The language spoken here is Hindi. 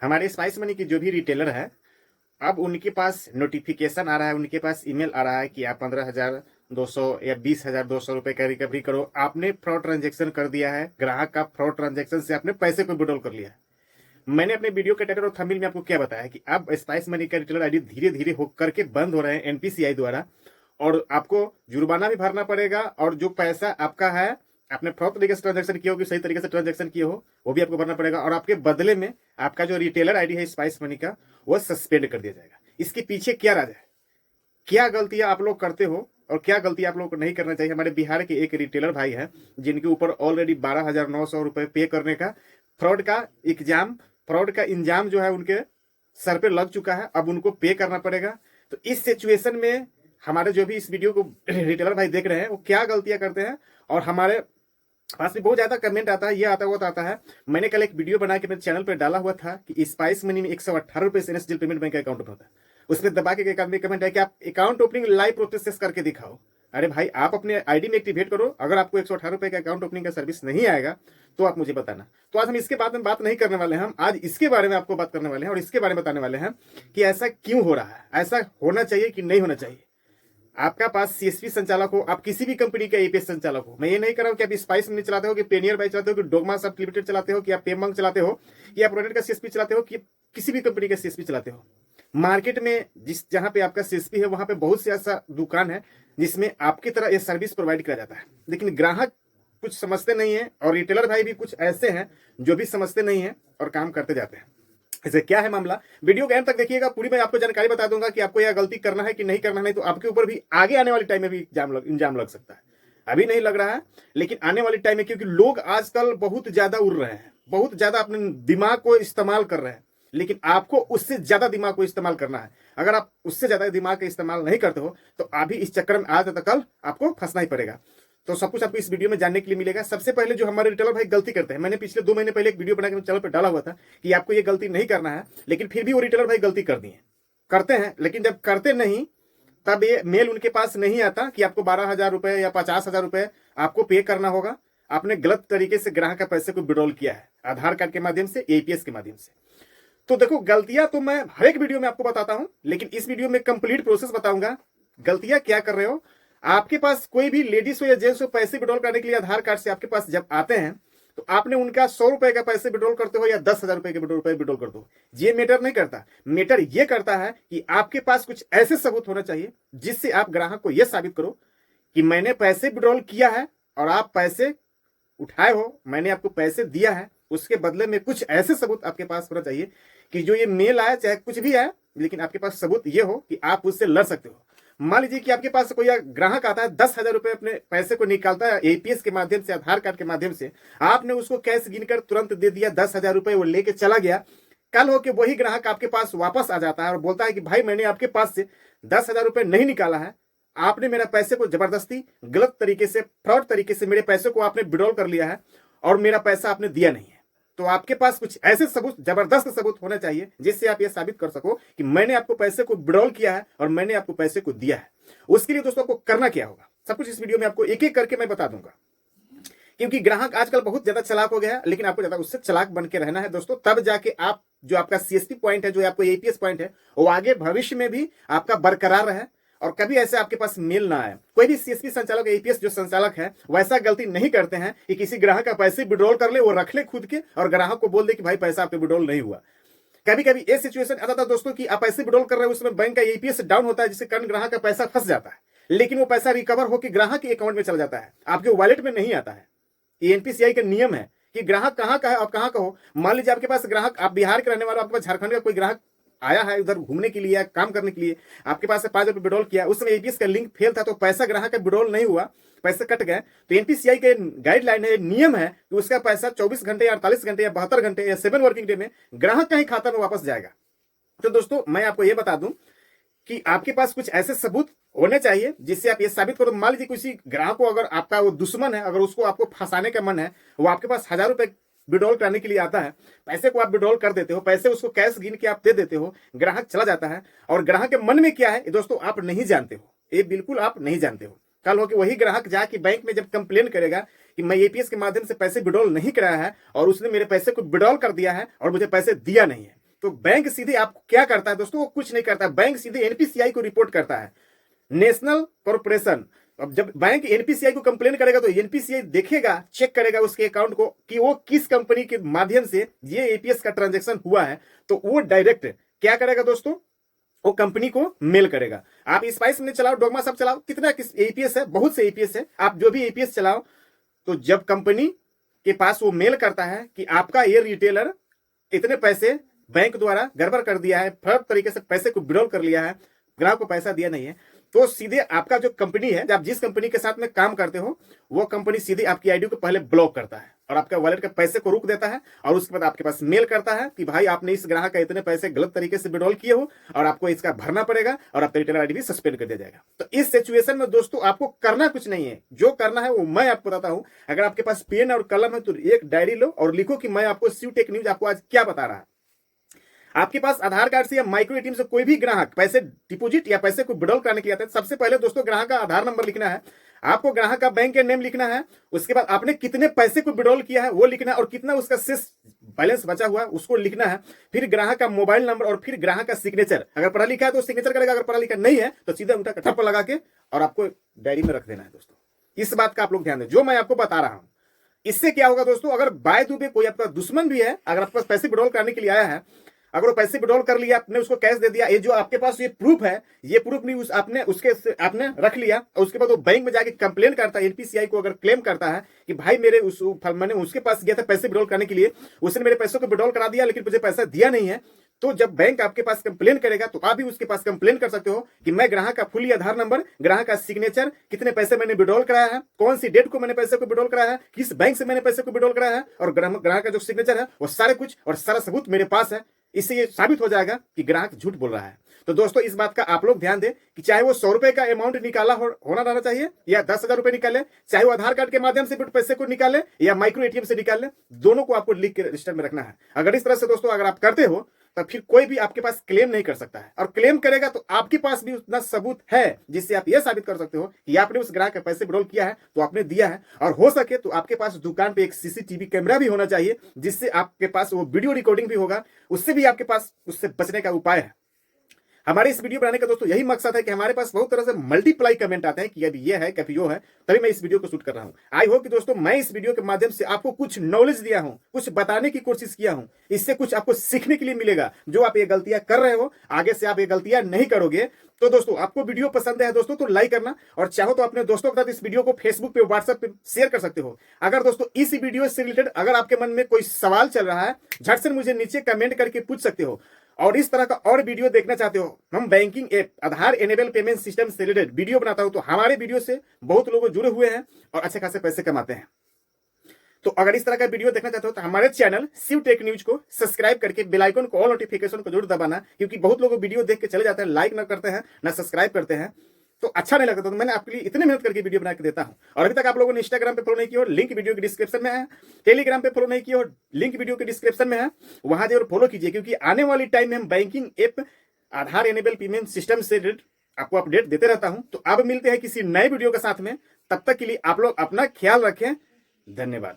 हमारे स्पाइस मनी की जो भी रिटेलर है, अब उनके पास नोटिफिकेशन आ रहा है, उनके पास ईमेल आ रहा है कि आप 15,200 या 20,200 रुपए का रिकवरी करो। आपने फ्रॉड ट्रांजेक्शन कर दिया है, ग्राहक का फ्रॉड ट्रांजेक्शन से आपने पैसे को विड्रॉल कर लिया है। मैंने अपने वीडियो के टाइटल और थंबनेल में आपको क्या बताया कि अब स्पाइस मनी का रिटेलर आईडी धीरे धीरे होकर के बंद हो रहे हैं एनपीसीआई द्वारा, और आपको जुर्माना भी भरना पड़ेगा, और जो पैसा आपका है, आपने फ्रॉड तरीके से ट्रांजेक्शन किया हो कि सही तरीके से ट्रांजेक्शन किए हो, वो भी आपको भरना पड़ेगा, और आपके बदले में आपका जो रिटेलर आईडी है स्पाइस मनी का, वो सस्पेंड कर दिया जाएगा। इसके पीछे क्या राज है, क्या गलतियां आप लोग करते हो और क्या गलती आप लोग को नहीं करना चाहिए। हमारे बिहार के एक रिटेलर भाई है जिनके ऊपर ऑलरेडी 12,900 रुपए पे करने का फ्रॉड का फ्रॉड का इंजाम जो है उनके सर पे लग चुका है, अब उनको पे करना पड़ेगा। तो इस सिचुएशन में हमारे जो भी इस वीडियो को रिटेलर भाई देख रहे हैं, वो क्या गलतियां करते हैं, और हमारे पास भी बहुत ज्यादा कमेंट आता है, ये आता है वो आता है। मैंने कल एक वीडियो बना के मेरे चैनल पर डाला हुआ था कि स्पाइस मनी में 118 रुपए से एनएसडीएल पेमेंट बैंक का अकाउंट ओपन होता है। उसमें दबा के एक आदमी कमेंट है कि आप अकाउंट ओपनिंग लाइव प्रोसेस करके दिखाओ। अरे भाई, आप अपने आईडी में एक्टिवेट करो। अगर आपको 118 रुपए का अकाउंट ओपनिंग का सर्विस नहीं आएगा तो आप मुझे बताना। तो आज हम इसके बारे में बात नहीं करने वाले हैं, हम आज इसके बारे में आपको बात करने वाले हैं और इसके बारे में बताने वाले हैं कि ऐसा क्यों हो रहा है, ऐसा होना चाहिए कि नहीं होना चाहिए। आपका पास सीएसपी संचालक हो, आप किसी भी कंपनी का एपीएस संचालक हो, मैं ये नहीं कर रहा हूं कि आप स्पाइस मनी चलाते हो, कि पेनियर बाई चलाते हो, कि डोगमा सब लिमिटेड चलाते हो, कि आप पेमंग चलाते हो, कि आप रोनेट का सीएसपी चलाते हो, कि किसी भी कंपनी का सीएसपी चलाते हो। मार्केट में जहां पे आपका सीएसपी है, वहां पे बहुत सी ऐसा दुकान है जिसमें आपकी तरह ये सर्विस प्रोवाइड किया जाता है, लेकिन ग्राहक कुछ समझते नहीं है, और रिटेलर भाई भी कुछ ऐसे हैं जो भी समझते नहीं है और काम करते जाते हैं। ऐसे क्या है मामला, वीडियो के एंड तक देखिएगा, पूरी मैं आपको जानकारी बता दूंगा कि आपको यह गलती करना है कि नहीं करना है। नहीं तो आपके ऊपर भी आगे आने वाले टाइम में भी इंजाम लग सकता है। अभी नहीं लग रहा है, लेकिन आने वाले टाइम में, क्योंकि लोग आजकल बहुत ज्यादा उड़ रहे हैं, बहुत ज्यादा अपने दिमाग को इस्तेमाल कर रहे हैं, लेकिन आपको उससे ज्यादा दिमाग को इस्तेमाल करना है। अगर आप उससे ज्यादा दिमाग का इस्तेमाल नहीं करते हो तो अभी इस चक्कर में आज तक कल आपको फंसना ही पड़ेगा। तो सब कुछ आपको इस वीडियो में जानने के लिए मिलेगा। सबसे पहले जो हमारे रिटेलर भाई गलती करते हैं, मैंने पिछले 2 महीने पहले एक वीडियो बना के चैनल पर डाला हुआ था कि आपको ये गलती नहीं करना है, लेकिन फिर भी वो रिटेलर भाई गलती करते हैं। लेकिन जब करते नहीं, तब ये मेल उनके पास नहीं आता कि आपको 12,000 रुपए या 50,000 रुपए आपको पे करना होगा। आपने गलत तरीके से ग्राहक का पैसे को विड्रॉल किया है, आधार कार्ड के माध्यम से, एपीएस के माध्यम से। तो देखो, गलतियां तो मैं हर एक वीडियो में आपको बताता हूं, लेकिन इस वीडियो में कंप्लीट प्रोसेस बताऊंगा गलतियां क्या कर रहे हो। आपके पास कोई भी लेडीज हो या जेंट्स हो, पैसे विड्रॉल करने के लिए आधार कार्ड से आपके पास जब आते हैं, तो आपने उनका 100 रुपए का पैसे विड्रॉल करते हो या 10,000 रुपए के विड्रॉल करते हो, ये मैटर नहीं करता। मैटर ये करता है कि आपके पास कुछ ऐसे सबूत होना चाहिए जिससे आप ग्राहक को यह साबित करो कि मैंने पैसे विड्रॉल किया है और आप पैसे उठाए हो, मैंने आपको पैसे दिया है, उसके बदले में कुछ ऐसे सबूत आपके पास होना चाहिए कि जो ये मेल आया चाहे कुछ भी आया, लेकिन आपके पास सबूत ये हो कि आप उससे लड़ सकते हो। मान लीजिए कि आपके पास कोई ग्राहक आता है, 10,000 रुपए अपने पैसे को निकालता है एपीएस के माध्यम से, आधार कार्ड के माध्यम से, आपने उसको कैश गिनकर तुरंत दे दिया, 10,000 रुपए वो लेके चला गया। कल होके वही ग्राहक आपके पास वापस आ जाता है और बोलता है कि भाई मैंने आपके पास से 10,000 रुपए नहीं निकाला है, आपने मेरा पैसे को जबरदस्ती गलत तरीके से, फ्रॉड तरीके से मेरे पैसे को आपने विड्रॉल कर लिया है और मेरा पैसा आपने दिया नहीं है। तो आपके पास कुछ ऐसे सबूत, जबरदस्त सबूत होना चाहिए जिससे आप ये साबित कर सको कि मैंने आपको पैसे को विड्रॉल किया है और मैंने आपको पैसे को दिया है। उसके लिए दोस्तों आपको करना क्या होगा, सब कुछ इस वीडियो में आपको एक एक करके मैं बता दूंगा, क्योंकि ग्राहक आजकल बहुत ज्यादा चालाक हो गया है, लेकिन आपको ज्यादा उससे चालाक बन के रहना है दोस्तों। तब जाके आप जो आपका सीएसपी पॉइंट है, जो आपको एपीएस पॉइंट है, वो आगे भविष्य में भी आपका बरकरार रहे और कभी ऐसे आपके पास मेल ना आए। कोई भी सीएसपी संचालक, एपीएस जो संचालक है, वैसा गलती नहीं करते हैं कि किसी ग्राहक का पैसे विड्रॉल कर ले, वो रख ले खुद के और ग्राहक को बोल दे कि भाई पैसा आपके विड्रॉल नहीं हुआ। कभी कभी ये सिचुएशन आता था दोस्तों कि आप पैसे विड्रॉल कर रहे हो, उसमें बैंक का एपीएस डाउन होता है, जिससे कारण ग्राहक का पैसा फंस जाता है, लेकिन वो पैसा रिकवर होकर ग्राहक के अकाउंट में चला जाता है, आपके वॉलेट में नहीं आता है। ये एनपीसीआई का नियम है कि ग्राहक कहां का है, आप कहां का हो। मान लीजिए आपके पास ग्राहक, आप बिहार के रहने वाले, आपके पास झारखंड का कोई ग्राहक आया है उधर घूमने के लिए, काम करने के लिए, आपके पास से 5 रुपए विड्रॉल किया, उस समय एपीएस का लिंक फेल था, तो पैसा ग्राहक का विड्रॉल नहीं हुआ, पैसे कट गए। तो एनपीसीआई के गाइडलाइन है, नियम है कि उसका पैसा 24 घंटे या 48 घंटे या 72 घंटे या 7 वर्किंग डे में ग्राहक का ही खाता में वापस जाएगा। तो दोस्तों मैं आपको यह बता दूं कि आपके पास कुछ ऐसे सबूत होने चाहिए जिससे आप ये साबित करो। मान लीजिए किसी ग्राहक को, अगर आपका वो दुश्मन है, अगर उसको आपको फंसाने का मन है, वो आपके पास 1,000 रुपए विड्रॉल करने के लिए आता है, पैसे को आप विड्रॉल कर देते हो, पैसे उसको कैश गिन के आप दे देते हो, ग्राहक चला जाता है, और ग्राहक के मन में क्या है दोस्तों आप नहीं जानते हो, ये बिल्कुल आप नहीं जानते हो। कल हो कि वही ग्राहक जाके बैंक में जब कंप्लेन करेगा कि मैं एपीएस के माध्यम से पैसे विड्रॉल नहीं कराया है और उसने मेरे पैसे को विड्रॉल कर दिया है और मुझे पैसे दिया नहीं है, तो बैंक सीधे आपको क्या करता है दोस्तों, वो कुछ नहीं करता। बैंक सीधे एनपीसीआई को रिपोर्ट करता है, नेशनल कॉर्पोरेशन। अब जब बैंक एनपीसीआई को कंप्लेन करेगा तो एनपीसीआई देखेगा, चेक करेगा उसके अकाउंट को कि वो किस कंपनी के माध्यम से ये एपीएस का ट्रांजैक्शन हुआ है, तो वो डायरेक्ट क्या करेगा दोस्तों, वो कंपनी को मेल करेगा। आप स्पाइस में चलाओ, डोगमा सब चलाओ, कितना किस एपीएस है, बहुत से एपीएस है, आप जो भी एपीएस चलाओ, तो जब कंपनी के पास वो मेल करता है कि आपका ये रिटेलर इतने पैसे बैंक द्वारा गड़बड़ कर दिया है, फ्रॉड तरीके से पैसे को विड्रॉल कर लिया है, ग्राहक को पैसा दिया नहीं है, तो सीधे आपका जो कंपनी है, जब जिस कंपनी के साथ में काम करते हो, वो कंपनी सीधे आपकी आईडी को पहले ब्लॉक करता है और आपका वॉलेट के पैसे को रोक देता है, और उसके बाद आपके पास मेल करता है कि भाई आपने इस ग्राहक का इतने पैसे गलत तरीके से विड्रॉल किए हो और आपको इसका भरना पड़ेगा और आपका रिटेलर आईडी भी सस्पेंड कर दिया जाएगा। तो इस सिचुएशन में दोस्तों आपको करना कुछ नहीं है, जो करना है वो मैं आपको बताता हूं। अगर आपके पास पेन और कलम है तो एक डायरी लो और लिखो कि मैं आपको शिव टेक न्यूज आपको आज क्या बता रहा है। आपके पास आधार कार्ड से या माइक्रो एटीएम से कोई भी ग्राहक पैसे डिपॉजिट या पैसे को विड्रॉल करने के लिए आता है, सबसे पहले दोस्तों ग्राहक का आधार नंबर लिखना है, आपको ग्राहक का बैंक का नेम लिखना है, उसके बाद आपने कितने पैसे को विड्रॉल किया है वो लिखना है, और कितना उसका शेष बैलेंस बचा हुआ है उसको लिखना है, फिर ग्राहक का मोबाइल नंबर और फिर ग्राहक का सिग्नेचर। अगर पढ़ा लिखा है तो सिग्नेचर करेगा, अगर पढ़ा लिखा नहीं है तो सीधा उठा ठप्पा लगा के और आपको डायरी में रख देना है। दोस्तों इस बात का आप लोग ध्यान दें, जो मैं आपको बता रहा हूं, इससे क्या होगा दोस्तों, अगर बाय द वे कोई आपका दुश्मन भी है, अगर आपके पास पैसे विड्रॉल करने के लिए आया है, अगर वो पैसे विड्रॉल कर लिया, आपने उसको कैश दे दिया, ये जो आपके पास ये प्रूफ है, ये प्रूफ नहीं आपने आपने रख लिया, और उसके बाद वो बैंक में जाके कंप्लेन करता है, एनपीसीआई को अगर क्लेम करता है कि भाई मेरे मैंने उसके पास गया था पैसे विड्रॉल करने के लिए, उसने मेरे पैसों को विड्रॉल करा दिया लेकिन मुझे पैसा दिया नहीं है, तो जब बैंक आपके पास कंप्लेन करेगा तो आप भी उसके पास कंप्लेन कर सकते हो कि मैं ग्राहक का फुली आधार नंबर, ग्राहक का सिग्नेचर, कितने पैसे मैंने विड्रॉल कराया है, कौन सी डेट को मैंने पैसे को विड्रॉल कराया है, किस बैंक से मैंने पैसे को विड्रॉल कराया है, और ग्राहक का जो सिग्नेचर है वो सारे कुछ और सारा सबूत मेरे पास है। इससे ये साबित हो जाएगा कि ग्राहक झूठ बोल रहा है। तो दोस्तों इस बात का आप लोग ध्यान दें कि चाहे वो 100 रुपए का अमाउंट निकाला होना रहना चाहिए या 10,000 रुपए निकाले, चाहे वो आधार कार्ड के माध्यम से पैसे को निकाले या माइक्रो एटीएम से निकाले, दोनों को आपको लिख के रजिस्टर में रखना है। अगर इस तरह से दोस्तों अगर आप करते हो तो फिर कोई भी आपके पास क्लेम नहीं कर सकता है, और क्लेम करेगा तो आपके पास भी उतना सबूत है जिससे आप यह साबित कर सकते हो कि आपने उस ग्राहक के पैसे विड्रॉल किया है तो आपने दिया है, और हो सके तो आपके पास दुकान पे एक सीसीटीवी कैमरा भी होना चाहिए जिससे आपके पास वो वीडियो रिकॉर्डिंग भी होगा, उससे भी आपके पास उससे बचने का उपाय है। हमारे इस वीडियो बनाने का दोस्तों यही मकसद है कि हमारे पास बहुत तरह से मल्टीप्लाई कमेंट आते हैं कि अभी ये है कभी वो है, तभी मैं इस वीडियो को शूट कर रहा हूं। आई होप कि दोस्तों मैं इस वीडियो के माध्यम से आपको कुछ नॉलेज दिया हूं, कुछ बताने की कोशिश किया हूं, इससे कुछ आपको सीखने के लिए मिलेगा। जो आप ये गलतियां कर रहे हो आगे से आप ये गलतियां नहीं करोगे। तो दोस्तों आपको वीडियो पसंद है दोस्तों तो लाइक करना, और चाहो तो अपने दोस्तों के साथ इस वीडियो को फेसबुक पे, व्हाट्सएप पे शेयर कर सकते हो। अगर दोस्तों इस वीडियो से रिलेटेड अगर आपके मन में कोई सवाल चल रहा है, झट से मुझे नीचे कमेंट करके पूछ सकते हो। और इस तरह का और वीडियो देखना चाहते हो, हम बैंकिंग ऐप आधार एनेबल पेमेंट सिस्टम से रिलेटेड वीडियो बनाता हूं, तो हमारे वीडियो से बहुत लोग जुड़े हुए हैं और अच्छे खासे पैसे कमाते हैं। तो अगर इस तरह का वीडियो देखना चाहते हो तो हमारे चैनल शिव टेक न्यूज को सब्सक्राइब करके बेल आइकन को, ऑल नोटिफिकेशन को जरूर दबाना, क्योंकि बहुत लोग वीडियो देख के चले जाते हैं, लाइक ना करते हैं ना सब्सक्राइब करते हैं, तो अच्छा नहीं लगता। तो मैंने आपके लिए इतने मेहनत करके वीडियो बना के देता हूं। और अभी तक आप लोगों ने इंस्टाग्राम पे फॉलो नहीं किया हो, लिंक वीडियो के डिस्क्रिप्शन में है, टेलीग्राम पे फॉलो नहीं किया हो, लिंक वीडियो के डिस्क्रिप्शन में है, वहां जरूर फॉलो कीजिए, क्योंकि आने वाली टाइम में हम बैंकिंग ऐप आधार एनेबल पेमेंट सिस्टम से आपको अपडेट देते रहता हूं। तो अब मिलते हैं किसी नए वीडियो के साथ में, तब तक के लिए आप लोग अपना ख्याल रखें। धन्यवाद।